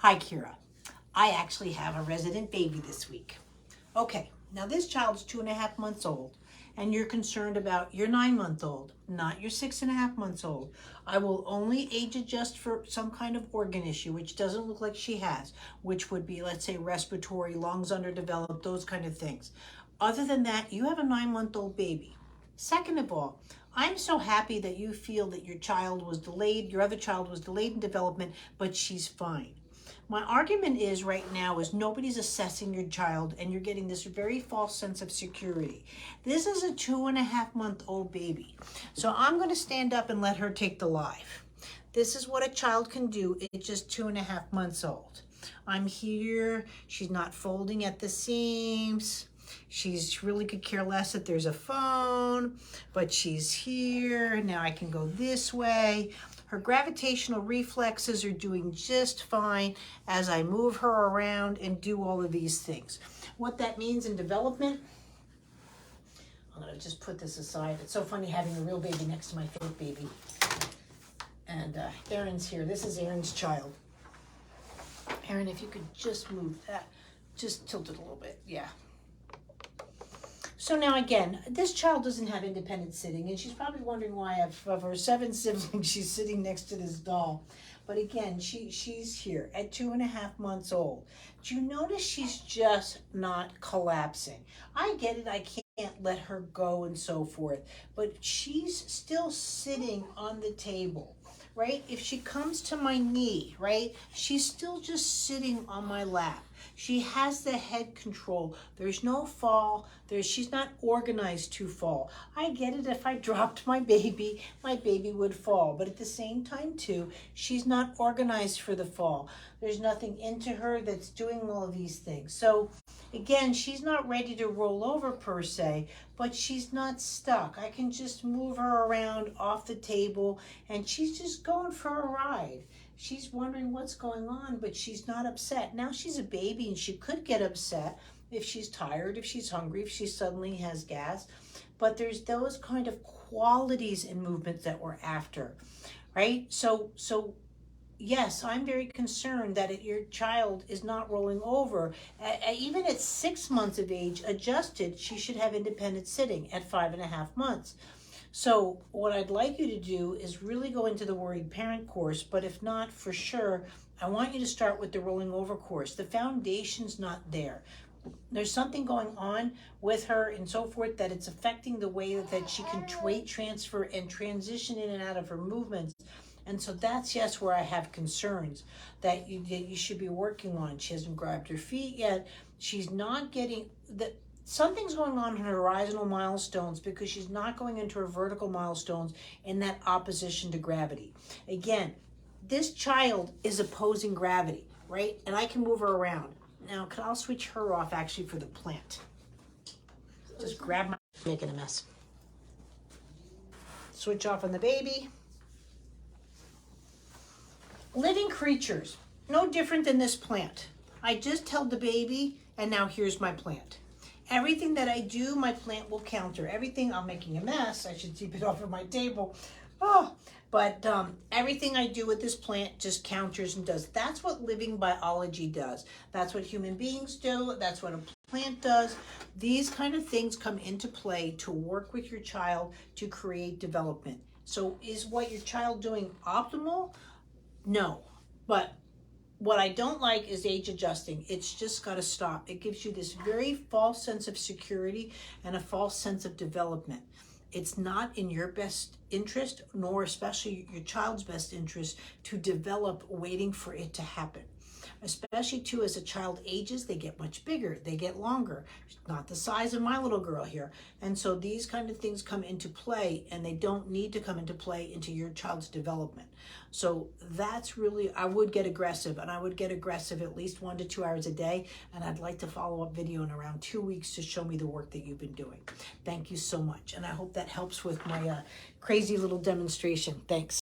Hi, Kira. I actually have a resident baby this week. Okay, now this child's 2.5 months old, and you're concerned about your 9-month-old, not your 6.5 months old. I will only age adjust for some kind of organ issue, which doesn't look like she has, which would be, let's say, respiratory, lungs underdeveloped, those kind of things. Other than that, you have a 9-month-old baby. Second of all, I'm so happy that you feel that your child was delayed, your other child was delayed in development, but she's fine. My argument is right now is nobody's assessing your child and you're getting this very false sense of security. This is a 2.5-month-old baby. So I'm going to stand up and let her take the live. This is what a child can do. It's just 2.5 months old. I'm here. She's not folding at the seams. She's really could care less that there's a phone, but she's here. Now I can go this way. Her gravitational reflexes are doing just fine as I move her around and do all of these things. What that means in development, I'm gonna just put this aside. It's so funny having a real baby next to my fake baby. And Aaron's here. This is Aaron's child. Aaron, if you could just move that, just tilt it a little bit, yeah. So now again, this child doesn't have independent sitting, and she's probably wondering why of her 7 siblings, she's sitting next to this doll. But again, she's here at 2.5 months old. Do you notice she's just not collapsing? I get it, I can't let her go and so forth, but she's still sitting on the table, right? If she comes to my knee, right, she's still just sitting on my lap. She has the head control. There's no fall. She's not organized to fall. I get it, if I dropped my baby would fall. But at the same time too, she's not organized for the fall. There's nothing into her that's doing all of these things. So again, she's not ready to roll over per se, but she's not stuck. I can just move her around off the table and she's just going for a ride. She's wondering what's going on, but she's not upset. Now she's a baby and she could get upset if she's tired, if she's hungry, if she suddenly has gas. But there's those kind of qualities in movements that we're after, right? So yes, I'm very concerned that your child is not rolling over. Even at 6 months of age, adjusted, she should have independent sitting at 5.5 months. So what I'd like you to do is really go into the Worried Parent course, but if not, for sure, I want you to start with the Rolling Over course. The foundation's not there. There's something going on with her and so forth that it's affecting the way that she can weight transfer and transition in and out of her movements. And so that's, yes, where I have concerns that you should be working on. She hasn't grabbed her feet yet. She's not getting something's going on in her horizontal milestones because she's not going into her vertical milestones in that opposition to gravity. Again, this child is opposing gravity, right? And I can move her around. Now, I'll switch her off actually for the plant. Just grab my, making a mess. Switch off on the baby. Living creatures, no different than this plant. I just held the baby and now here's my plant. Everything that I do, my plant will counter. Everything, I'm making a mess. I should keep it off of my table. But everything I do with this plant just counters and does. That's what living biology does. That's what human beings do. That's what a plant does. These kind of things come into play to work with your child to create development. So is what your child doing optimal? No, but what I don't like is age adjusting. It's just got to stop. It gives you this very false sense of security and a false sense of development. It's not in your best interest, nor especially your child's best interest, to develop waiting for it to happen. Especially too, as a child ages, they get much bigger, they get longer. Not the size of my little girl here. And so these kind of things come into play, and they don't need to come into play into your child's development. So that's really, I would get aggressive, and I would get aggressive at least 1 to 2 hours a day. And I'd like to follow up video in around 2 weeks to show me the work that you've been doing. Thank you so much. And I hope that helps with my crazy little demonstration. Thanks.